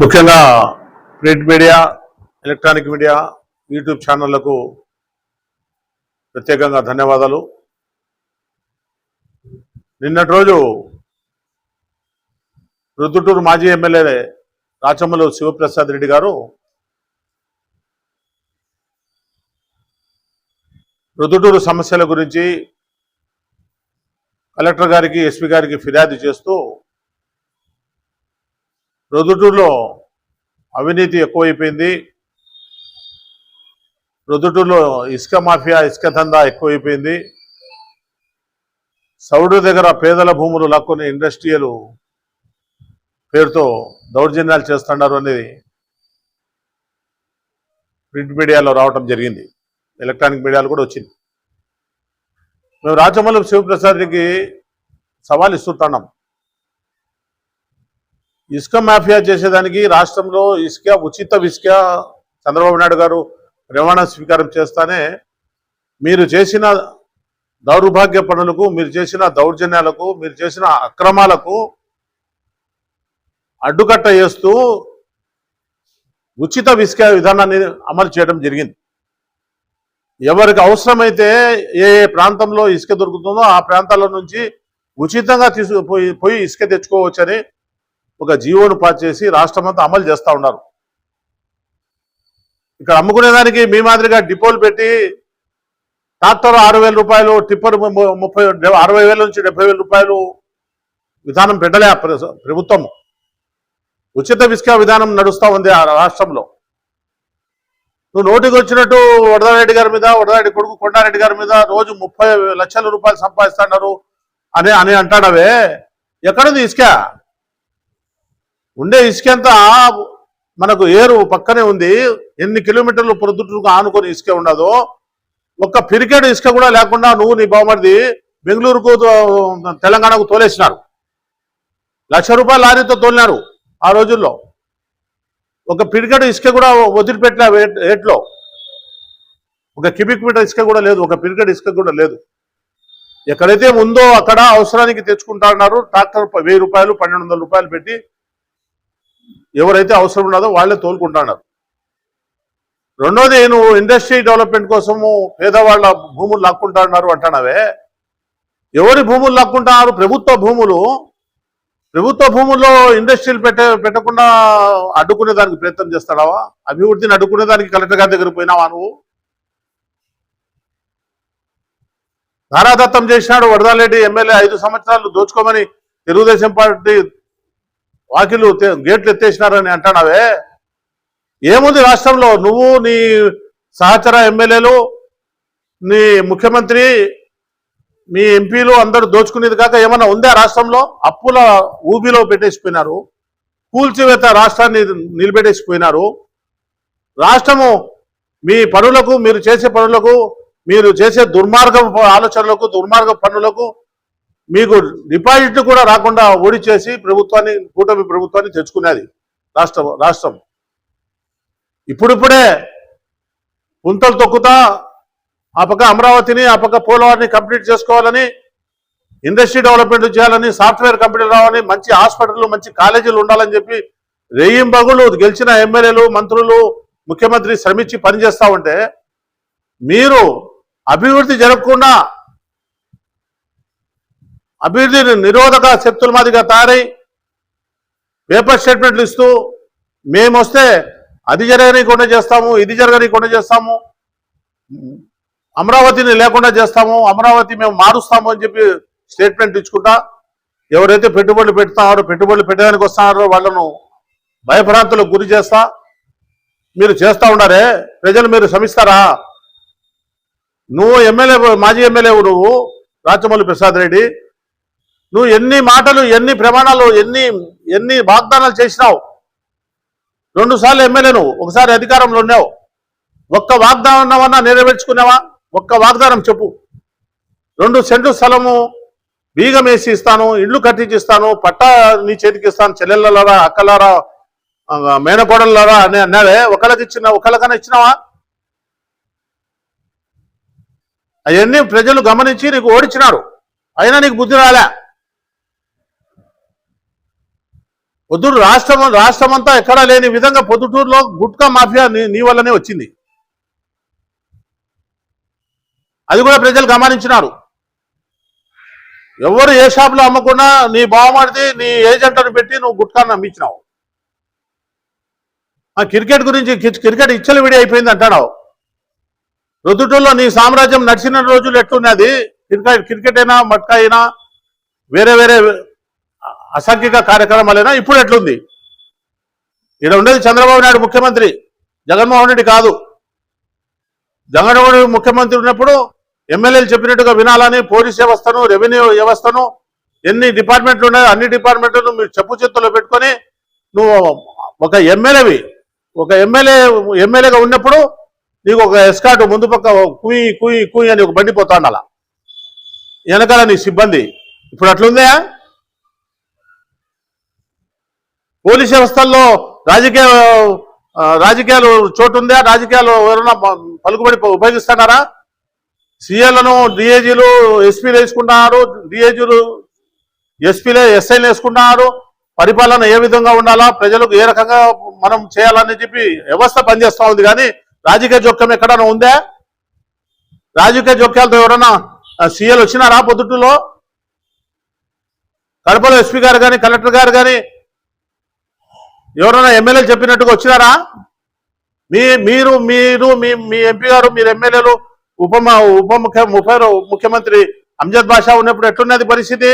ముఖ్యంగా print media, electronic media, YouTube ఛానళ్లకు ప్రత్యేకంగా ధన్యవాదాలు. నిన్నటి రోజు రుద్దుటూరు మాజీ ఎమ్మెల్యే రాచమల్లు శివప్రసాద్ రెడ్డి గారు రుద్దుటూరు సమస్యల గురించి కలెక్టర్ గారికి, ఎస్పీ గారికి ఫిర్యాదు చేస్తూ రుద్దుటూరులో అవినీతి ఎక్కువైపోయింది, రుద్దుటూరులో ఇసుక మాఫియా, ఇసుక దందా ఎక్కువైపోయింది, సౌడు దగ్గర పేదల భూములు లాక్కుని ఇండస్ట్రియల్ పేరుతో దౌర్జన్యాలు చేస్తున్నారు అనేది ప్రింట్ మీడియాలో రావటం జరిగింది, ఎలక్ట్రానిక్ మీడియాలో కూడా వచ్చింది. మేము రాచమల్లు శివప్రసాద్ రెడ్డికి సవాల్ ఇస్తున్నాం. ఇసుక మాఫియా చేసేదానికి రాష్ట్రంలో ఉచిత ఇసుక చంద్రబాబు నాయుడు గారు రవాణా స్వీకారం చేస్తానే మీరు చేసిన దౌర్భాగ్య పనులకు, మీరు చేసిన దౌర్జన్యాలకు, మీరు చేసిన అక్రమాలకు అడ్డుకట్ట వేస్తూ ఉచిత ఇసుక విధానాన్ని అమలు చేయడం జరిగింది. ఎవరికి అవసరమైతే ఏ ప్రాంతంలో ఇసుక దొరుకుతుందో ఆ ప్రాంతాల నుంచి ఉచితంగా పోయి ఇసుక తెచ్చుకోవచ్చని ఒక జీవోను పాస్ చేసి రాష్ట్రమంతా అమలు చేస్తూ ఉన్నారు. ఇక్కడ అమ్ముకునేదానికి మీ మాదిరిగా డిపోలు పెట్టి ట్రాక్టర్ 6,000 రూపాయలు, టిప్పర్ 60,000 నుంచి 70,000 రూపాయలు విధానం పెట్టలే ప్రభుత్వం. ఉచిత ఇసుక విధానం నడుస్తూ ఉంది ఆ రాష్ట్రంలో. నువ్వు నోటికి వచ్చినట్టు వరదారెడ్డి గారి మీద, వరదారెడ్డి కొడుకు కొండారెడ్డి గారి మీద రోజు 30 లక్షల రూపాయలు సంపాదిస్తున్నారు అని అంటాడవే. ఎక్కడుంది ఇసుక? ఉండే ఇసుక అంతా మనకు ఏరు పక్కనే ఉంది. ఎన్ని కిలోమీటర్లు ప్రొద్దుటూరుకు ఆనుకొని ఇసుక ఉండదో, ఒక్క పిరికెడు ఇసుక కూడా లేకుండా నువ్వు నీ బావమరిది బెంగళూరుకు, తెలంగాణకు తోలేసినారు. 1,00,000 రూపాయల లారీతో తోలినారు ఆ రోజుల్లో. ఒక పిరికెడు ఇసుక కూడా వదిలిపెట్టిన ఏట్లో ఒక క్యూబిక్ మీటర్ ఇసుక కూడా లేదు, ఒక పిరికెడు ఇసుక కూడా లేదు. ఎక్కడైతే ఉందో అక్కడ అవసరానికి తెచ్చుకుంటున్నారు. ట్రాక్టర్ 1,000 రూపాయలు, 1,200 రూపాయలు పెట్టి ఎవరైతే అవసరం ఉన్నదో వాళ్ళే తోలుకుంటున్నారు. రెండోది, నువ్వు ఇండస్ట్రీ డెవలప్మెంట్ కోసము పేదవాళ్ళ భూములు లాక్కుంటున్నారు అంటున్నావే. ఎవరి భూములు లాక్కుంటున్నారు? ప్రభుత్వ భూములు. ప్రభుత్వ భూముల్లో ఇండస్ట్రీలు పెట్టకుండా అడ్డుకునే దానికి ప్రయత్నం చేస్తాడావా? అభివృద్ధిని అడ్డుకునే దానికి కలెక్టర్ గారి దగ్గర పోయినావా నువ్వు? ధారాదత్తం చేసినాడు వరదారెడ్డి ఎమ్మెల్యే 5 సంవత్సరాలు దోచుకోమని తెలుగుదేశం పార్టీ వాకిలు గేట్లు ఎత్తేసినారని అంటున్నావే. ఏముంది రాష్ట్రంలో? నువ్వు, నీ సహచర ఎమ్మెల్యేలు, నీ ముఖ్యమంత్రి, మీ ఎంపీలు అందరూ దోచుకునేది కాక ఏమన్నా ఉందా రాష్ట్రంలో? అప్పుల ఊబిలో పెట్టేసిపోయినారు, కూల్చివేత రాష్ట్రాన్ని నిలబెట్టేసిపోయినారు. రాష్ట్రము మీ పనులకు, మీరు చేసే పనులకు, మీరు చేసే దుర్మార్గ ఆలోచనలకు, దుర్మార్గ పనులకు మీకు డిపాజిట్ కూడా రాకుండా ఓడిచేసి ప్రభుత్వాన్ని, కూటమి ప్రభుత్వాన్ని తెచ్చుకునేది రాష్ట్రం. ఇప్పుడిప్పుడే పుంతలు తొక్కుతా ఆ పక్క అమరావతిని, ఆ పక్క పోలవరాన్ని కంప్లీట్ చేసుకోవాలని, ఇండస్ట్రీ డెవలప్మెంట్ చేయాలని, సాఫ్ట్వేర్ కంపెనీలు రావాలని, మంచి హాస్పిటల్, మంచి కాలేజీలు ఉండాలని చెప్పి రెయ్యింబగులు గెలిచిన ఎమ్మెల్యేలు, మంత్రులు, ముఖ్యమంత్రి శ్రమించి పనిచేస్తూ ఉంటే మీరు అభివృద్ధి జరగకుండా అభివృద్ధి నిరోధక శక్తుల మాదిరిగా తయారై పేపర్ స్టేట్మెంట్లు ఇస్తూ మేమొస్తే అది జరగనీయకుండా చేస్తాము, ఇది జరగనీయకుండా చేస్తాము, అమరావతిని లేకుండా చేస్తాము, అమరావతి మేము మారుస్తాము అని చెప్పి స్టేట్మెంట్ ఇచ్చుకుంటా ఎవరైతే పెట్టుబడులు పెడుతున్నారో, పెట్టుబడులు పెట్టడానికి వస్తున్నారో వాళ్ళను భయభ్రాంతులకు గురి చేస్తా మీరు చేస్తూ ఉన్నారే. ప్రజలు మీరు శ్రమిస్తారా? నువ్వు ఎమ్మెల్యే, మాజీ ఎమ్మెల్యే నువ్వు రాచమల్లు ప్రసాద్ రెడ్డి, నువ్వు ఎన్ని మాటలు, ఎన్ని ప్రమాణాలు, ఎన్ని వాగ్దానాలు చేసినావు. 2 సార్లు ఎమ్మెల్యే నువ్వు, ఒకసారి అధికారంలో ఉన్నావు. ఒక్క వాగ్దానం నెరవేర్చుకున్నావా? ఒక్క వాగ్దానం చెప్పు. 2 సెంట్లు స్థలము బీగం వేసి ఇస్తాను, ఇళ్ళు కట్టించిస్తాను, పట్టా నీ చేతికి ఇస్తాను, చెల్లెళ్ళలారా, అక్కలారా, మేనకోడళ్ళారా అని అన్నావే. ఒకళ్ళకన్నా ఇచ్చినావా? అవన్నీ ప్రజలు గమనించి నీకు ఓడించినారు. అయినా నీకు బుద్ధి రాలే. పొద్దుటూరు రాష్ట్రం అంతా ఎక్కడా లేని విధంగా పొద్దుటూరులో గుట్కా మాఫియా నీ వల్లనే వచ్చింది. అది కూడా ప్రజలు గమనించినారు. ఎవరు ఏ షాపులో అమ్మకున్నా నీ బావమరిది నీ ఏజెంట్ను పెట్టి నువ్వు గుట్కాను అమ్మించినావు. ఆ క్రికెట్ గురించి క్రికెట్ ఇచ్చలు విడి అయిపోయింది అంటున్నావు. రుదుటూరులో నీ సామ్రాజ్యం నడిచిన రోజులు ఎట్లున్నది? క్రికెట్ అయినా మట్కా అయినా వేరే వేరే అసాంఘిక కార్యక్రమాలైనా ఇప్పుడు ఎట్లుంది? ఇక్కడ ఉండేది చంద్రబాబు నాయుడు ముఖ్యమంత్రి, జగన్మోహన్ రెడ్డి కాదు. జగన్మోహన్ రెడ్డి ముఖ్యమంత్రి ఉన్నప్పుడు ఎమ్మెల్యేలు చెప్పినట్టుగా వినాలని పోలీస్ వ్యవస్థను, రెవెన్యూ వ్యవస్థను, ఎన్ని డిపార్ట్మెంట్లు ఉన్నాయో అన్ని డిపార్ట్మెంట్లను మీరు చెప్పు చేతుల్లో పెట్టుకొని నువ్వు ఒక ఎమ్మెల్యేగా ఉన్నప్పుడు నీకు ఒక ఎస్కాట్ ముందు పక్క కుయి కుయి కుయి అని ఒక బండి పోతా ఉండాల, వెనకాల నీ సిబ్బంది. ఇప్పుడు అట్లుందా? పోలీస్ వ్యవస్థల్లో రాజకీయాలు చోటు ఉందా? రాజకీయాలు ఎవరైనా పలుకుబడి ఉపయోగిస్తున్నారా? సీఏలను డిఏజీలు ఎస్పీలు వేసుకుంటున్నారు, డిఏజీలు ఎస్పీలు ఎస్ఐలు వేసుకుంటున్నారు. పరిపాలన ఏ విధంగా ఉండాలా, ప్రజలకు ఏ రకంగా మనం చేయాలని చెప్పి వ్యవస్థ పనిచేస్తూ ఉంది. కానీ రాజకీయ జోక్యం ఎక్కడైనా ఉందా? రాజకీయ జోక్యాలతో ఎవరైనా సీఏలు వచ్చినారా పొద్దుటూరులో? కడపలో ఎస్పీ గారు కానీ కలెక్టర్ గారు కానీ ఎవరైనా ఎమ్మెల్యేలు చెప్పినట్టుగా వచ్చినారా? మీరు మీ ఎంపీ గారు, మీరు ఎమ్మెల్యేలు, ముఖ్యమంత్రి అంజద్ బాషా ఉన్నప్పుడు ఎట్లున్నది పరిస్థితి?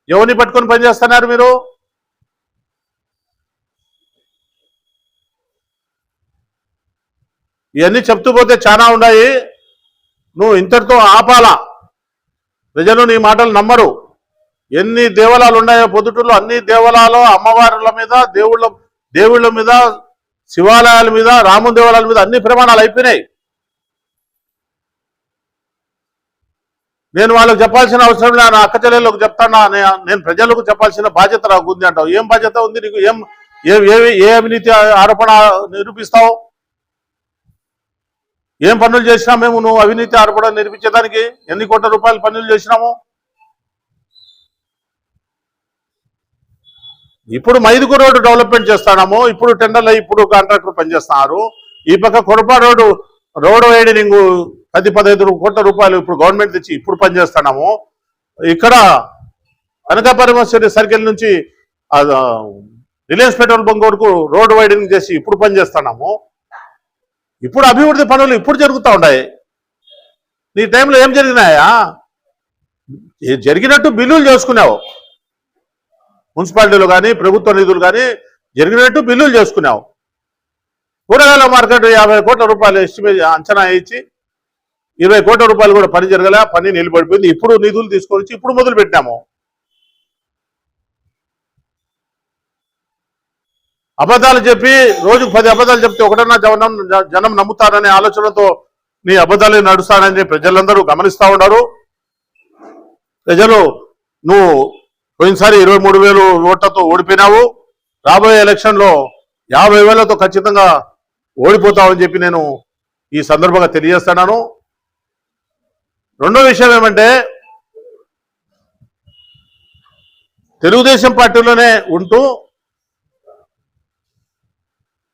ఎవరిని పట్టుకొని పనిచేస్తున్నారు మీరు? ఇవన్నీ చెప్తూ పోతే చాలా ఉన్నాయి. నువ్వు ఇంతటితో ఆపాలా. ప్రజలు నీ మాటలు నమ్మరు. ఎన్ని దేవాలయాలు ఉన్నాయో పొద్దుటూరులో అన్ని దేవాలయాలు అమ్మవారుల మీద, దేవుళ్ళ మీద, శివాలయాల మీద, రాముని దేవాలయాల మీద అన్ని ప్రమాణాలు అయిపోయినాయి. నేను వాళ్ళకి చెప్పాల్సిన అవసరం లేదు, నా అక్క చెల్లెళ్ళకు చెప్తానా, నేను ప్రజలకు చెప్పాల్సిన బాధ్యత నాకు ఉంది అంటావు. ఏం బాధ్యత ఉంది నీకు? ఏ అవినీతి ఆరోపణ నిరూపిస్తావు? ఏం పనులు చేసినా మేము నువ్వు అవినీతి ఆరోపణ నిరూపించేదానికి? ఎన్ని కోట్ల రూపాయలు పనులు చేసినాము? ఇప్పుడు మైదుగు రోడ్డు డెవలప్మెంట్ చేస్తున్నాము, ఇప్పుడు టెండర్లు ఇప్పుడు కాంట్రాక్టర్ పనిచేస్తున్నారు. ఈ పక్క కొరపా రోడ్ వైడనింగ్ 10-15 కోట్ల రూపాయలు ఇప్పుడు గవర్నమెంట్ తెచ్చి ఇప్పుడు పనిచేస్తున్నాము. ఇక్కడ అనకాపరమేశ్వరి సర్కిల్ నుంచి రిలయన్స్ పెట్రోల్ బంక్ వరకు రోడ్ వైడనింగ్ చేసి ఇప్పుడు పనిచేస్తున్నాము. ఇప్పుడు అభివృద్ధి పనులు ఇప్పుడు జరుగుతూ ఉన్నాయి. నీ టైంలో ఏం జరిగినాయా? జరిగినట్టు బిల్లులు చేసుకున్నావు. మున్సిపాలిటీలు కానీ ప్రభుత్వ నిధులు కానీ జరిగినట్టు బిల్లులు చేసుకున్నావు. కూరగాయల మార్కెట్ 50 కోట్ల రూపాయలు ఎస్టిమేట్ అంచనా ఇచ్చి 20 కోట్ల రూపాయలు కూడా పని జరగలే, పని నిలబడిపోయింది. ఇప్పుడు నిధులు తీసుకొని వచ్చి ఇప్పుడు మొదలు పెట్టాము. అబద్ధాలు చెప్పి రోజుకు 10 అబద్ధాలు చెప్తే ఒకటన్నా జనం నమ్ముతారనే ఆలోచనతో నీ అబద్ధాలు నడుస్తానని ప్రజలందరూ గమనిస్తూ ఉన్నారు. ప్రజలు నువ్వు పోయినసారి 23,000 ఓట్లతో ఓడిపోయినావు. రాబోయే ఎలక్షన్లో 50,000తో ఖచ్చితంగా ఓడిపోతావని చెప్పి నేను ఈ సందర్భంగా తెలియజేస్తున్నాను. రెండో విషయం ఏమంటే, తెలుగుదేశం పార్టీలోనే ఉంటూ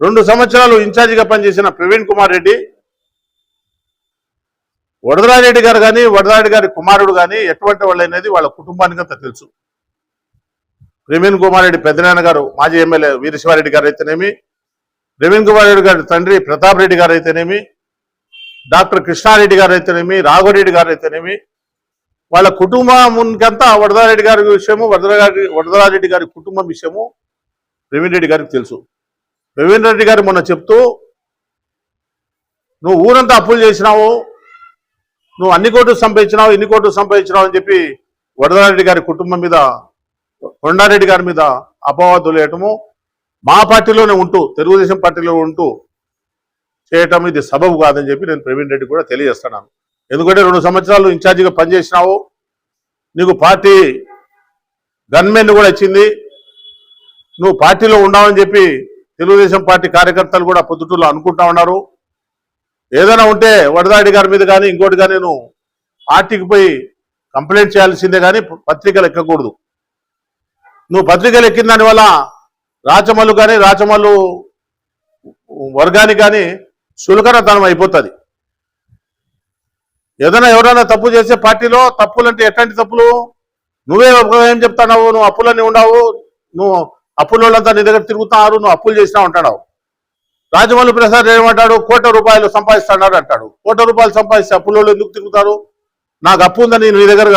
2 సంవత్సరాలు ఇన్ఛార్జిగా పనిచేసిన ప్రవీణ్ కుమార్ రెడ్డి, వరదరాజరెడ్డి గారు కానీ వరదరాజరెడ్డి గారి కుమారుడు కానీ ఎటువంటి వాళ్ళు అనేది వాళ్ళ కుటుంబానికి అంతా తెలుసు. ప్రవీణ్ కుమార్ రెడ్డి పెద్దనాన్న గారు మాజీ ఎమ్మెల్యే వీరశివారెడ్డి గారు అయితేనేమి, ప్రవీణ్ కుమార్ రెడ్డి గారి తండ్రి ప్రతాప్ రెడ్డి గారు అయితేనేమి, డాక్టర్ కృష్ణారెడ్డి గారు అయితేనేమి, రాఘవరెడ్డి గారు అయితేనేమి, వాళ్ళ కుటుంబంకంతా వరదరాజరెడ్డి గారి విషయము, వరదరాజరెడ్డి గారి కుటుంబం విషయము ప్రవీణ్ రెడ్డి గారికి తెలుసు. ప్రవీణ్ రెడ్డి గారు మొన్న చెప్తూ, నువ్వు ఊరంతా అప్పులు చేసినావు, నువ్వు అన్ని కోట్లు సంపాదించినావు, ఇన్ని కోట్లు సంపాదించినావు అని చెప్పి వరదరాజరెడ్డి గారి కుటుంబం మీద, కొండారెడ్డి గారి మీద అపవాదులు వేయటము, మా పార్టీలోనే ఉంటూ తెలుగుదేశం పార్టీలో ఉంటూ చేయటం ఇది సబబు కాదని చెప్పి నేను ప్రవీణ్ రెడ్డి కూడా తెలియజేస్తున్నాను. ఎందుకంటే 2 సంవత్సరాలు ఇన్ఛార్జిగా పనిచేసినావు, నీకు పార్టీ గన్మెన్ కూడా ఇచ్చింది, నువ్వు పార్టీలో ఉన్నావని చెప్పి తెలుగుదేశం పార్టీ కార్యకర్తలు కూడా పొద్దుటూరులో అనుకుంటా ఉన్నారు. ఏదైనా ఉంటే వరదరాజరెడ్డి గారి మీద కానీ ఇంకోటి కానీ నువ్వు పార్టీకి పోయి కంప్లైంట్ చేయాల్సిందే కానీ పత్రికలు ఎక్కకూడదు. నువ్వు పత్రికలు ఎక్కిన దానివల్ల రాచమల్లు కానీ రాచమల్లు వర్గానికి కానీ సులకనతనం అయిపోతుంది. ఏదైనా ఎవరైనా తప్పు చేసే పార్టీలో తప్పులంటే ఎట్లాంటి తప్పులు? నువ్వే ఏం చెప్తావు? నువ్వు అప్పులన్నీ ఉండవు, నువ్వు అప్పులంతా నీ దగ్గర తిరుగుతున్నారు, నువ్వు అప్పులు చేసినా ఉంటావు. రాజమౌళి ప్రసాద్ ఏమంటాడు? ₹1,00,00,000 సంపాదిస్తాడు అంటాడు. ₹1,00,00,000 సంపాదిస్తే అప్పులలో ఎందుకు తిరుగుతారు? నాకు అప్పు ఉందని నీ దగ్గర,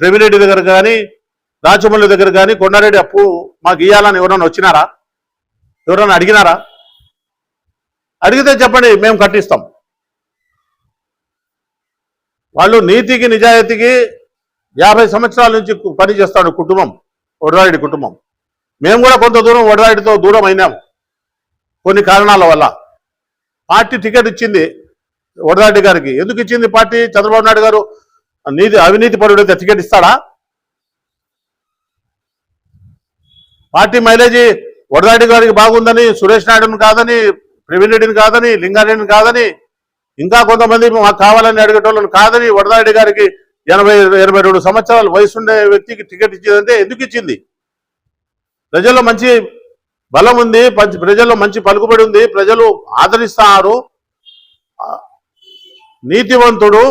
ప్రేమిరెడ్డి దగ్గర కానీ రాజమౌళి దగ్గర కానీ కొండారెడ్డి అప్పు మాకు ఇవ్వాలని ఎవరైనా వచ్చినారా? ఎవరైనా అడిగినారా? అడిగితే చెప్పండి, మేము కట్టిస్తాం. వాళ్ళు నీతికి నిజాయితీకి 50 సంవత్సరాల నుంచి పనిచేస్తాడు కుటుంబం, వడరాయుడి కుటుంబం. మేము కూడా కొంత దూరం వడరాయుడితో దూరం అయినాము కొన్ని కారణాల వల్ల. పార్టీ టికెట్ ఇచ్చింది వడరాయుడి గారికి. ఎందుకు ఇచ్చింది పార్టీ? చంద్రబాబు నాయుడు గారు అవినీతి పరుడైతే టికెట్ ఇస్తాడా? పార్టీ మైలేజీ వడరాయుడి గారికి బాగుందని, సురేష్ నాయుడుని కాదని, ప్రవీణ్ రెడ్డిని కాదని, లింగారెడ్డిని కాదని, ఇంకా కొంతమంది మాకు కావాలని అడిగేటోళ్ళని కాదని, వడరాయుడి గారికి 82 సంవత్సరాల వయసుండే వ్యక్తికి టికెట్ ఇచ్చిందంటే ఎందుకు ఇచ్చింది? ప్రజల్లో మంచి బలం ఉంది, ప్రజల్లో మంచి పలుకుబడి ఉంది, ప్రజలు ఆదరిస్తున్నారు. నీతివంతుడు,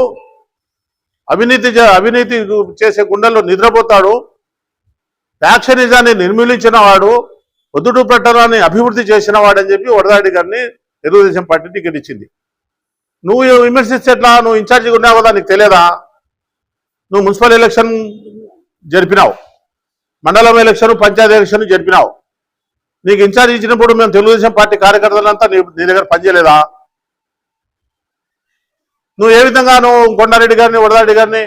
అవినీతి చేసే గుండెల్లో నిద్రపోతాడు, ఫ్యాక్షనిజాన్ని నిర్మూలించిన వాడు, ఒద్దుడు పెట్టడాన్ని అభివృద్ధి చేసిన వాడు అని చెప్పి వడరాయుడి గారిని తెలుగుదేశం పార్టీ టికెట్ ఇచ్చింది. నువ్వు విమర్శిస్తే ఎట్లా? నువ్వు ఇన్ఛార్జిగా ఉన్నావు కదా, నీకు తెలియదా? నువ్వు మున్సిపల్ ఎలక్షన్ జరిపినావు, మండలం ఎలక్షన్, పంచాయతీ ఎలక్షన్ జరిపినావు. నీకు ఇన్ఛార్జ్ ఇచ్చినప్పుడు మేము తెలుగుదేశం పార్టీ కార్యకర్తలంతా నీ దగ్గర పనిచేయలేదా? నువ్వు ఏ విధంగా నువ్వు కొండారెడ్డి గారిని, వడరారెడ్డి గారిని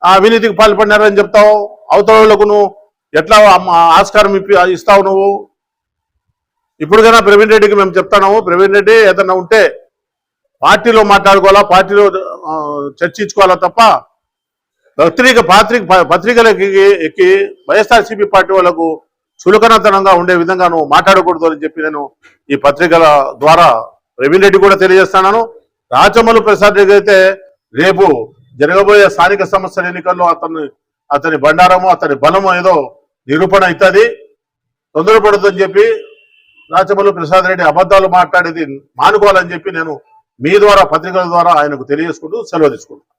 అవినీతికి పాల్పడినారని చెప్తావు? అవతలకు నువ్వు ఎట్లా ఆస్కారం ఇస్తావు? నువ్వు ఇప్పుడుకైనా ప్రవీణ్ రెడ్డికి మేము చెప్తాము, ప్రవీణ్ రెడ్డి ఏదన్నా ఉంటే పార్టీలో మాట్లాడుకోవాలా, పార్టీలో చర్చించుకోవాలా తప్ప పత్రికలకి ఎక్కి వైఎస్ఆర్సీపీ పార్టీ వాళ్ళకు చులకనతనంగా ఉండే విధంగా నువ్వు మాట్లాడకూడదు అని చెప్పి నేను ఈ పత్రికల ద్వారా ప్రవీణ్ రెడ్డి కూడా తెలియజేస్తున్నాను. రాచమల్లు ప్రసాద్ రెడ్డి అయితే రేపు జరగబోయే స్థానిక సంస్థల ఎన్నికల్లో అతని బండారము, అతని బలము ఏదో నిరూపణ అవుతుంది. తొందరపడదని చెప్పి రాచమల్లు ప్రసాద్ రెడ్డి అబద్ధాలు మాట్లాడేది మానుకోవాలని చెప్పి నేను మీ ద్వారా, పత్రికల ద్వారా ఆయనకు తెలియజేసుకుంటూ సెలవు తీసుకుంటాను.